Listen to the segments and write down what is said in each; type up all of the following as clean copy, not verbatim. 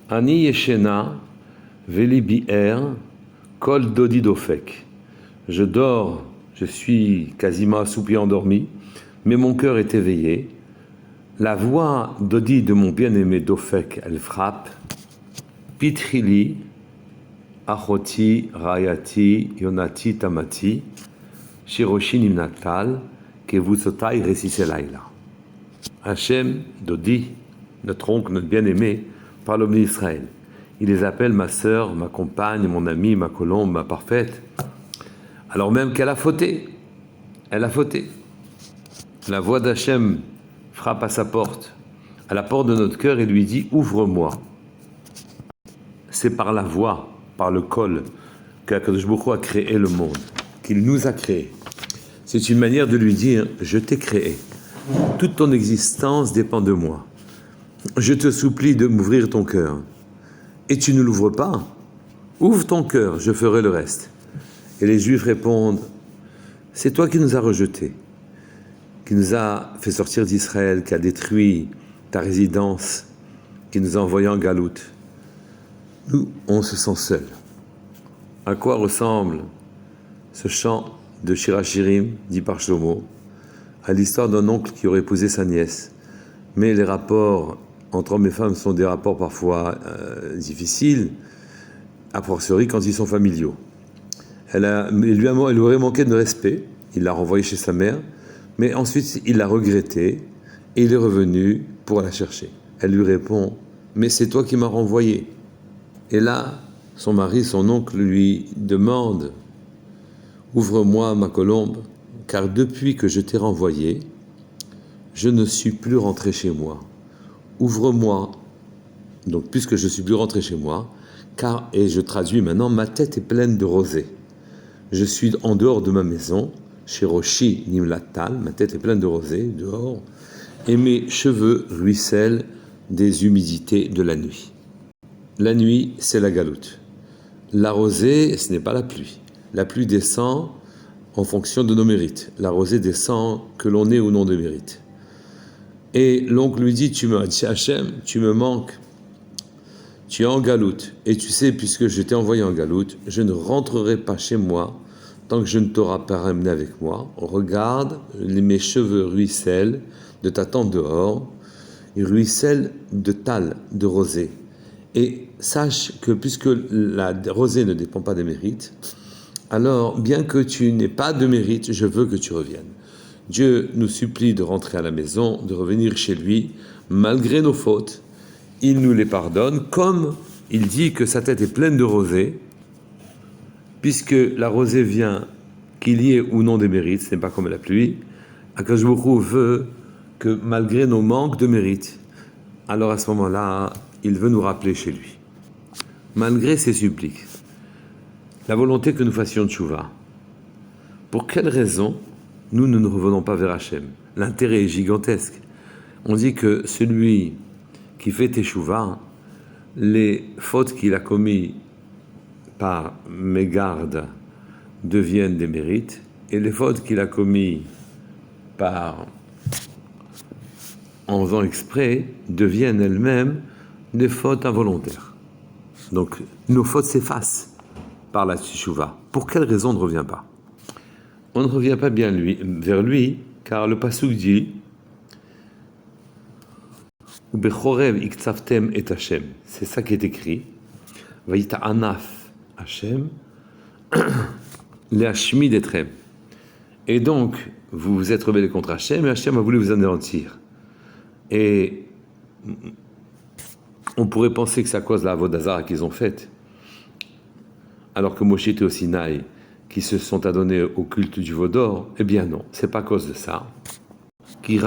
Ani yeshena veli bi'er kol dodi dofek. Je dors, je suis quasiment assoupi, endormi, mais mon cœur est éveillé. La voix d'Odi de mon bien-aimé Dofek, elle frappe. Pitrili, Achoti, Rayati, Yonati, Tamati, Shiroshi Nimnatal, Kevusotai, Resiselaila. Hachem, Dodi, notre oncle, notre bien-aimé, parle au béni Israël. Il les appelle ma sœur, ma compagne, mon amie, ma colombe, ma parfaite. Alors même qu'elle a fauté. Elle a fauté. La voix d'Hachem frappe à sa porte, à la porte de notre cœur et lui dit « Ouvre-moi ». C'est par la voix, par le col, qu'Akadosh Baruch Hu a créé le monde, qu'il nous a créé. C'est une manière de lui dire « Je t'ai créé. Toute ton existence dépend de moi. Je te supplie de m'ouvrir ton cœur. Et tu ne l'ouvres pas. Ouvre ton cœur, je ferai le reste. » Et les Juifs répondent « C'est toi qui nous as rejetés, qui nous a fait sortir d'Israël, qui a détruit ta résidence, qui nous a envoyés en galoute. Nous, on se sent seul. » À quoi ressemble ce chant de Shirachirim, dit par Shlomo, à l'histoire d'un oncle qui aurait épousé sa nièce. Mais les rapports entre hommes et femmes sont des rapports parfois difficiles, a fortiori quand ils sont familiaux. Elle aurait manqué de respect, il l'a renvoyée chez sa mère, mais ensuite il l'a regretté et il est revenu pour la chercher. Elle lui répond « Mais c'est toi qui m'as renvoyé ». Et là, son mari, son oncle lui demande « Ouvre-moi ma colombe, car depuis que je t'ai renvoyé, je ne suis plus rentré chez moi. Ouvre-moi, donc puisque je ne suis plus rentré chez moi, car, et je traduis maintenant, ma tête est pleine de rosée. Je suis en dehors de ma maison, chez Roshi Nimlatal, ma tête est pleine de rosée, dehors, et mes cheveux ruissellent des humidités de la nuit. » La nuit, c'est la galoute. La rosée, ce n'est pas la pluie. La pluie descend en fonction de nos mérites. La rosée descend que l'on ait ou non de mérite. Et l'oncle lui dit, Hachem, tu me manques. Tu es en galoute. Et tu sais, puisque je t'ai envoyé en galoute, je ne rentrerai pas chez moi tant que je ne t'aurai pas ramené avec moi. Regarde, mes cheveux ruissellent de ta tente dehors. Ils ruissellent de tal, de rosée. Et sache que puisque la rosée ne dépend pas des mérites, alors bien que tu n'aies pas de mérite, je veux que tu reviennes. Dieu nous supplie de rentrer à la maison, de revenir chez lui, malgré nos fautes. Il nous les pardonne, comme il dit que sa tête est pleine de rosée, puisque la rosée vient qu'il y ait ou non des mérites, ce n'est pas comme la pluie. Akadosh Baruch Hu veut que malgré nos manques de mérite, alors à ce moment-là, il veut nous rappeler chez lui. Malgré ses suppliques, la volonté que nous fassions tchouva, pour quelle raison nous ne nous revenons pas vers Hachem? L'intérêt est gigantesque. On dit que celui qui fait tchouva, les fautes qu'il a commises par mégarde deviennent des mérites, et les fautes qu'il a commises en faisant exprès deviennent elles-mêmes des fautes involontaires. Donc nos fautes s'effacent par la tchouva. Pour quelle raison on ne revient pas? On ne revient pas bien vers lui, car le pasuk dit Ubechorev iktsavtem et Hashem. C'est ça qui est écrit. Vayita anaf Hashem leashmid etrem. Et donc, vous vous êtes rebellés contre Hashem, et Hashem a voulu vous anéantir. Et on pourrait penser que c'est à cause de la Avodazara qu'ils ont faite, alors que Moshe était au Sinaï, qui se sont adonnés au culte du veau d'or. Eh bien non, c'est pas à cause de ça. Il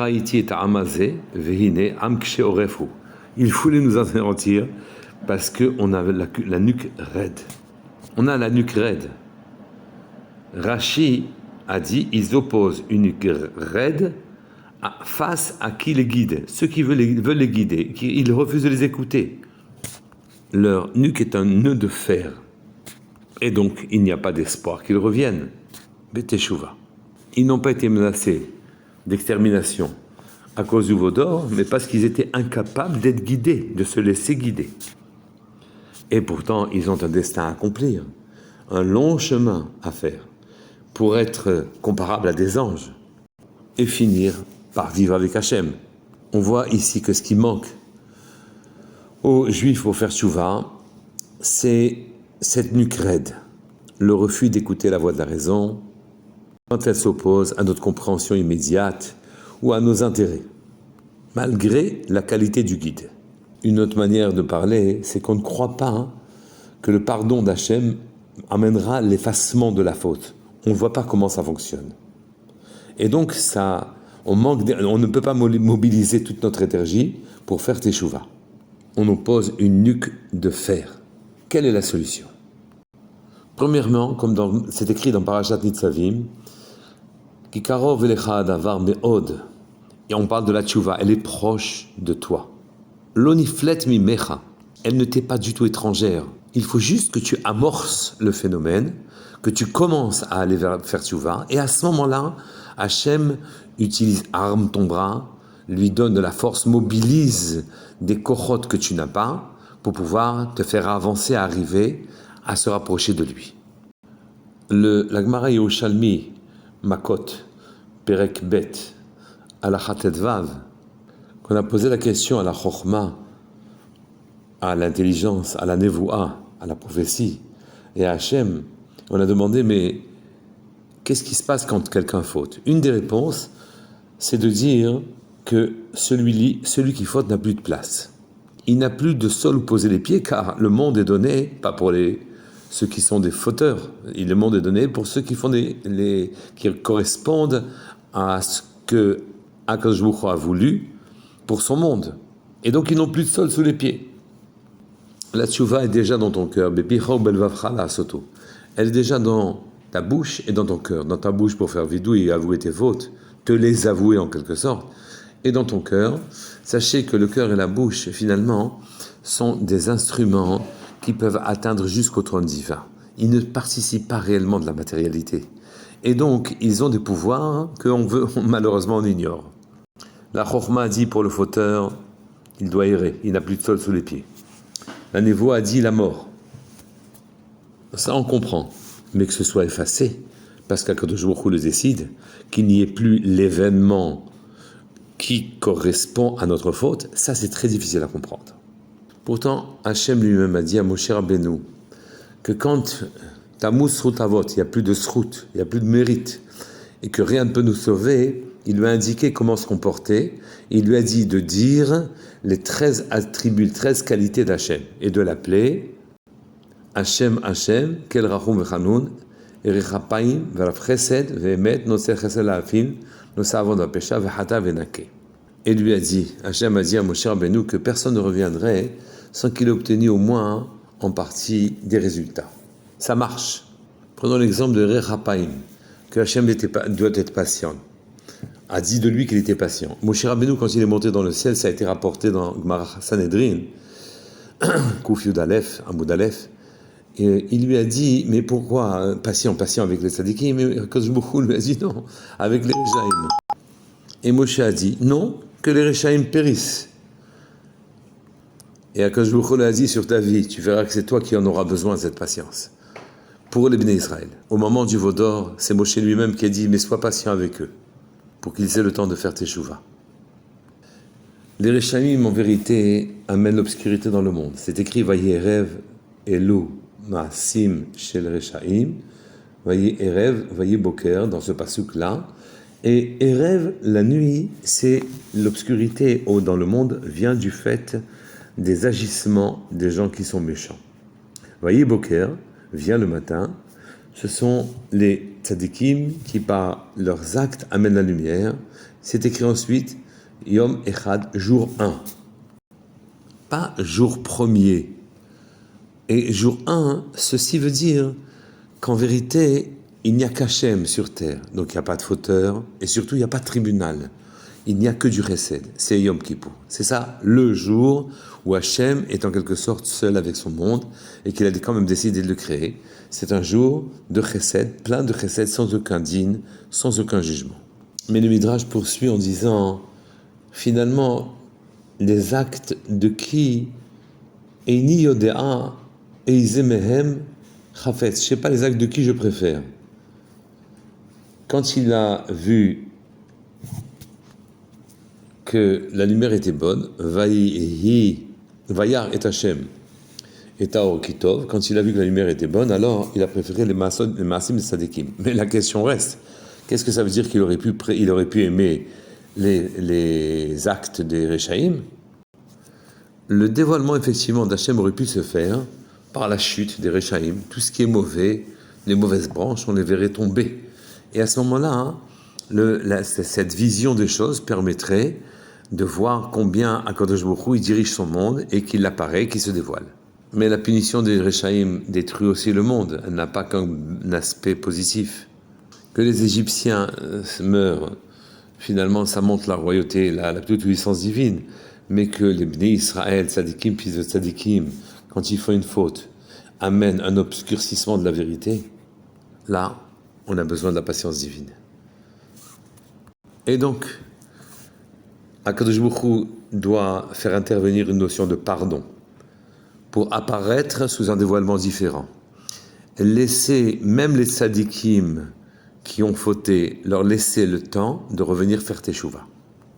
voulait nous anéantir parce qu'on a la nuque raide. On a la nuque raide. Rashi a dit, ils opposent une nuque raide face à qui les guide. Ceux qui veulent les guider, ils refusent de les écouter. Leur nuque est un nœud de fer. Et donc, il n'y a pas d'espoir qu'ils reviennent. Beteshuva. Ils n'ont pas été menacés d'extermination à cause du veau d'or, mais parce qu'ils étaient incapables d'être guidés, de se laisser guider. Et pourtant, ils ont un destin à accomplir, un long chemin à faire pour être comparables à des anges et finir par vivre avec Hachem. On voit ici que ce qui manque aux Juifs pour faire tchouva, c'est cette nuque raide, le refus d'écouter la voix de la raison quand elle s'oppose à notre compréhension immédiate ou à nos intérêts, malgré la qualité du guide. Une autre manière de parler, c'est qu'on ne croit pas que le pardon d'Hachem amènera l'effacement de la faute. On ne voit pas comment ça fonctionne. Et donc, on ne peut pas mobiliser toute notre énergie pour faire teshuva. On nous pose une nuque de fer. Quelle est la solution? Premièrement, comme c'est écrit dans Parashat Nitzavim, Kikarov elecha adavar me'od, et on parle de la teshuva, elle est proche de toi. L'oniflet mimecha, elle ne t'est pas du tout étrangère. Il faut juste que tu amorces le phénomène, que tu commences à aller faire teshuva, et à ce moment-là, Hachem arme ton bras, lui donne de la force, mobilise des kochot que tu n'as pas pour pouvoir te faire avancer, arriver à se rapprocher de lui. La Gemara Yerushalmi, Makot, Perek Bet, Halakha Vav, qu'on a posé la question à la Chochma, à l'intelligence, à la Nevoua, à la prophétie, et à Hachem, on a demandé, mais qu'est-ce qui se passe quand quelqu'un faute? Une des réponses, c'est de dire que celui qui faute n'a plus de place. Il n'a plus de sol où poser les pieds, car le monde est donné, pas pour ceux qui sont des fauteurs, le monde est donné pour ceux qui font qui correspondent à ce que Akadosh Baruch Hu a voulu pour son monde. Et donc ils n'ont plus de sol sous les pieds. La tchouva est déjà dans ton cœur. Elle est déjà dans ta bouche et dans ton cœur. Dans ta bouche pour faire vidouille et avouer tes fautes, te les avouer en quelque sorte. Et dans ton cœur, sachez que le cœur et la bouche, finalement, sont des instruments qui peuvent atteindre jusqu'au trône divin. Ils ne participent pas réellement de la matérialité. Et donc, ils ont des pouvoirs malheureusement, on ignore. La Chochma a dit pour le fauteur, il doit errer, il n'a plus de sol sous les pieds. La Nevoa a dit la mort. Ça, on comprend. Mais que ce soit effacé, parce qu'Akadosh Baruch Hu le décide, qu'il n'y ait plus l'événement qui correspond à notre faute, ça c'est très difficile à comprendre. Pourtant, Hachem lui-même a dit à Moshe Rabbeinu que quand Tamuz Srut Avot, il n'y a plus de srut, il n'y a plus de mérite, et que rien ne peut nous sauver, il lui a indiqué comment se comporter, il lui a dit de dire les 13 attributs, 13 qualités d'Hachem, et de l'appeler Hachem, Hachem, Kel Rachum Vechanun, Erichapaim, Verav Chesed, Vehemet, Noseh Chesed La'afin, Noseh Avon Vapesha, Vechata Venake. Et lui a dit, Hachem a dit à Moshe Rabbeinu que personne ne reviendrait sans qu'il ait obtenu au moins en partie des résultats. Ça marche. Prenons l'exemple de Rechapaim, que Hachem doit être patient. A dit de lui qu'il était patient. Moshe Rabbeinu, quand il est monté dans le ciel, ça a été rapporté dans Gemara Sanhedrin, Kouf Yud Aleph, Amoud Aleph, et il lui a dit, mais pourquoi patient avec les tzadikim? Mais Akadosh Baruch Hu lui a dit non, avec les Réchaïm. Et Moshe a dit non, que les Réchaïm périssent. Et Akadosh Baruch Hu lui a dit sur ta vie, tu verras que c'est toi qui en auras besoin de cette patience. Pour les Bnei Israël. Au moment du veau d'or, c'est Moshe lui-même qui a dit, mais sois patient avec eux, pour qu'ils aient le temps de faire teshuva. Les Réchaïm, en vérité, amènent l'obscurité dans le monde. C'est écrit, Vayi Erev Elu Maasim Shel Réchaïm, Vayi Erev, Vayi Boker, dans ce pasuk-là. Et Erev, la nuit, c'est l'obscurité dans le monde, vient du fait des agissements des gens qui sont méchants. Vayi Boker, vient le matin, ce sont les tzadikim qui, par leurs actes, amènent la lumière. C'est écrit ensuite, Yom Echad, jour 1. Pas jour premier. Et jour 1, ceci veut dire qu'en vérité, il n'y a qu'Hachem sur terre. Donc il n'y a pas de fauteur, et surtout il n'y a pas de tribunal. Il n'y a que du chesed. C'est Yom Kippour. C'est ça, le jour où Hachem est en quelque sorte seul avec son monde, et qu'il a quand même décidé de le créer. C'est un jour de chesed, plein de chesed, sans aucun din, sans aucun jugement. Mais le Midrash poursuit en disant, finalement, les actes de qui Eini Yodea et Izemehem Chafetz, je ne sais pas les actes de qui je préfère. Quand il a vu que la lumière était bonne, Vayar et Hashem et Taor Kitov, quand il a vu que la lumière était bonne, alors il a préféré les Maasim et Sadikim. Mais la question reste, qu'est-ce que ça veut dire qu'il aurait pu aimer les actes des Rechaïm? Le dévoilement effectivement d'Hachem aurait pu se faire par la chute des Rechaïm. Tout ce qui est mauvais, les mauvaises branches, on les verrait tomber. Et à ce moment-là, cette vision des choses permettrait de voir combien Akadosh Baruch Hu, il dirige son monde et qu'il apparaît, qu'il se dévoile. Mais la punition des Rechaïm détruit aussi le monde. Elle n'a pas qu'un aspect positif. Que les Égyptiens meurent, finalement, ça montre la royauté, la toute-puissance divine. Mais que les Bnei Israël, Tzadikim, fils de Tzadikim, quand ils font une faute, amènent un obscurcissement de la vérité, là, on a besoin de la patience divine. Et donc, Akadosh Baruch Hu doit faire intervenir une notion de pardon pour apparaître sous un dévoilement différent. Laisser, même les tzadikim qui ont fauté, leur laisser le temps de revenir faire teshuva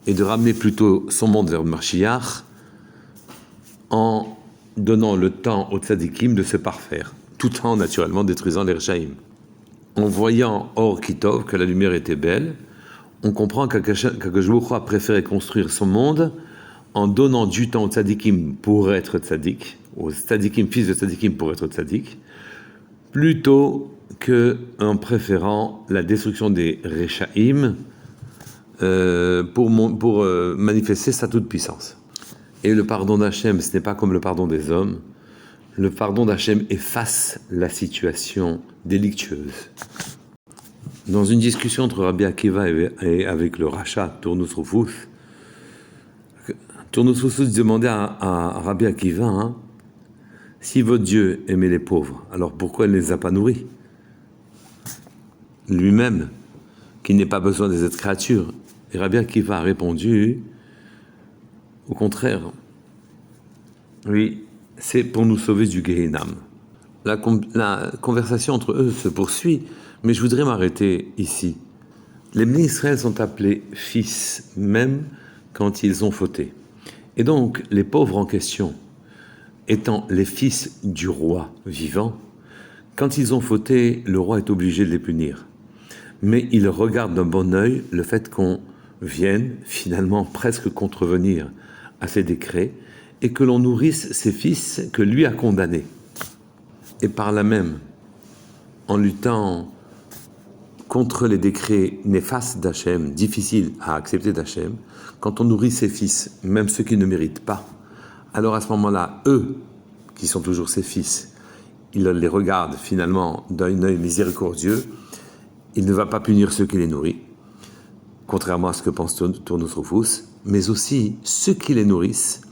et de ramener plutôt son monde vers le Mashiach en donnant le temps aux tzadikim de se parfaire, tout en naturellement détruisant les Rechaïm. En voyant Or Kitov, que la lumière était belle, on comprend qu'Akadosh Baruch Hu a préféré construire son monde en donnant du temps aux tzadikim pour être tzadik, aux tzadikim, fils de tzadikim pour être tzadik, plutôt qu'en préférant la destruction des Rechaïm pour manifester sa toute-puissance. Et le pardon d'Hachem, ce n'est pas comme le pardon des hommes. Le pardon d'Hachem efface la situation délictueuse. Dans une discussion entre Rabbi Akiva et avec le Racha, Turnus Rufus demandait à Rabbi Akiva, si votre Dieu aimait les pauvres, alors pourquoi il ne les a pas nourris? Lui-même, qui n'a pas besoin des autres créatures. Et Rabbi Akiva a répondu, au contraire, oui, c'est pour nous sauver du Gehinam. La conversation entre eux se poursuit, mais je voudrais m'arrêter ici. Les Bnei Israël sont appelés fils, même quand ils ont fauté. Et donc, les pauvres en question, étant les fils du roi vivant, quand ils ont fauté, le roi est obligé de les punir. Mais il regarde d'un bon œil le fait qu'on vienne finalement presque contrevenir à ses décrets et que l'on nourrisse ses fils que lui a condamnés. Et par là même, en luttant contre les décrets néfastes d'Hachem, difficiles à accepter d'Hachem, quand on nourrit ses fils, même ceux qui ne méritent pas, alors à ce moment-là, eux, qui sont toujours ses fils, il les regarde finalement d'un œil miséricordieux, il ne va pas punir ceux qui les nourrissent, contrairement à ce que pense Turnus Rufus, mais aussi ceux qui les nourrissent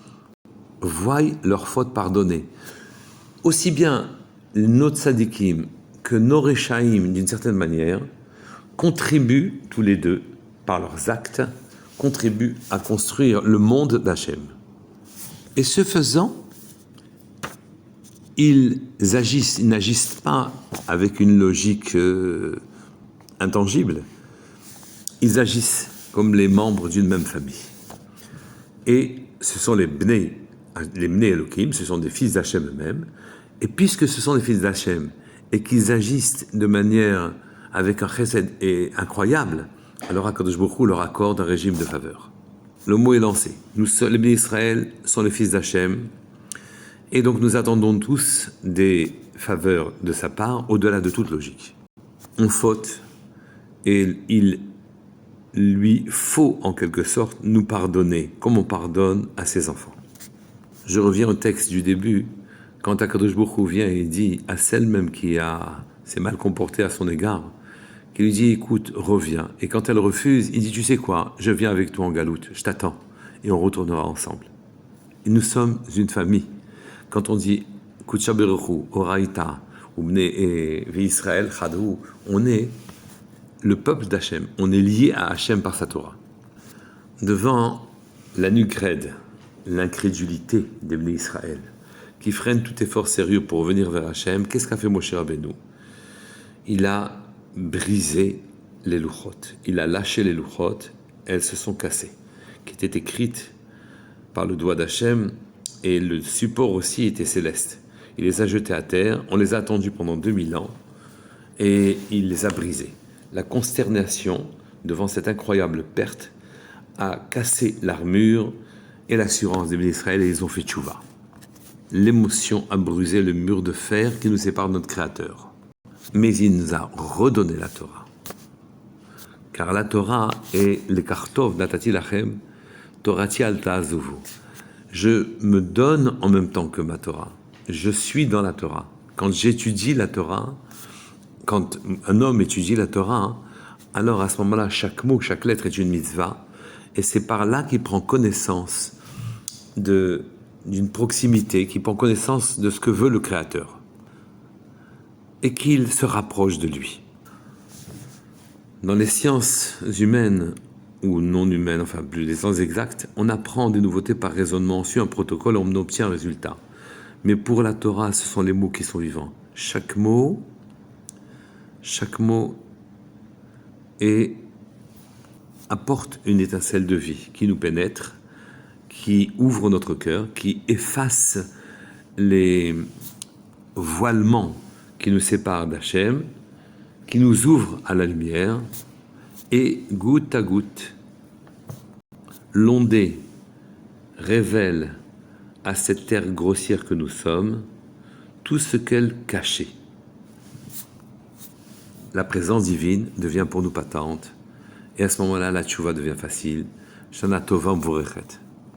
voient leurs fautes pardonnées. Aussi bien nos tzadikim que nos rechaïm, d'une certaine manière, contribuent tous les deux, par leurs actes, contribuent à construire le monde d'Hachem. Et ce faisant, ils n'agissent pas avec une logique intangible, ils agissent comme les membres d'une même famille. Et ce sont les Bnei Elohim, ce sont des fils d'Hachem eux-mêmes, et puisque ce sont des fils d'Hachem, et qu'ils agissent de manière avec un chesed incroyable, alors Akadosh Baruch Hu leur accorde un régime de faveur. Le mot est lancé. Les Bnei Israël sont les fils d'Hachem, et donc nous attendons tous des faveurs de sa part, au-delà de toute logique. On faute, et il lui faut en quelque sorte nous pardonner, comme on pardonne à ses enfants. Je reviens au texte du début, quand Akadosh Baruch Hu vient et dit à celle même qui s'est mal comportée à son égard, qui lui dit écoute, reviens. Et quand elle refuse, il dit tu sais quoi, je viens avec toi en galoute, je t'attends, et on retournera ensemble. Et nous sommes une famille. Quand on dit Kutsha Beruchu, Oraïta, ou Bnei Israël, Chadou, on est le peuple d'Hachem, on est lié à Hachem par sa Torah. Devant la nuque raide, l'incrédulité des Bnei Israël, qui freine tout effort sérieux pour revenir vers Hachem, qu'est-ce qu'a fait Moshe Rabbeinu? Il a brisé les louchot. Il a lâché les louchot, elles se sont cassées, qui étaient écrites par le doigt d'Hachem, et le support aussi était céleste. Il les a jetées à terre, on les a attendus pendant 2000 ans, et il les a brisées. La consternation devant cette incroyable perte a cassé l'armure et l'assurance des Israël, et ils ont fait tchouva. L'émotion a brisé le mur de fer qui nous sépare de notre Créateur. Mais il nous a redonné la Torah. Car la Torah est le kartov natati lachem, torati al ta'azuvu. Je me donne en même temps que ma Torah. Je suis dans la Torah. Quand j'étudie la Torah, quand un homme étudie la Torah, alors à ce moment-là, chaque mot, chaque lettre est une mitzvah, et c'est par là qu'il prend connaissance d'une proximité, qu'il prend connaissance de ce que veut le Créateur, et qu'il se rapproche de lui. Dans les sciences humaines, ou non humaines, enfin plus les sciences exactes, on apprend des nouveautés par raisonnement, on suit un protocole, on obtient un résultat. Mais pour la Torah, ce sont les mots qui sont vivants. Chaque mot apporte une étincelle de vie qui nous pénètre, qui ouvre notre cœur, qui efface les voilements qui nous séparent d'Hachem, qui nous ouvre à la lumière, et goutte à goutte, l'ondée révèle à cette terre grossière que nous sommes tout ce qu'elle cachait. La présence divine devient pour nous patente, et à ce moment-là, la tchouva devient facile. Shana Tova Mvurechet.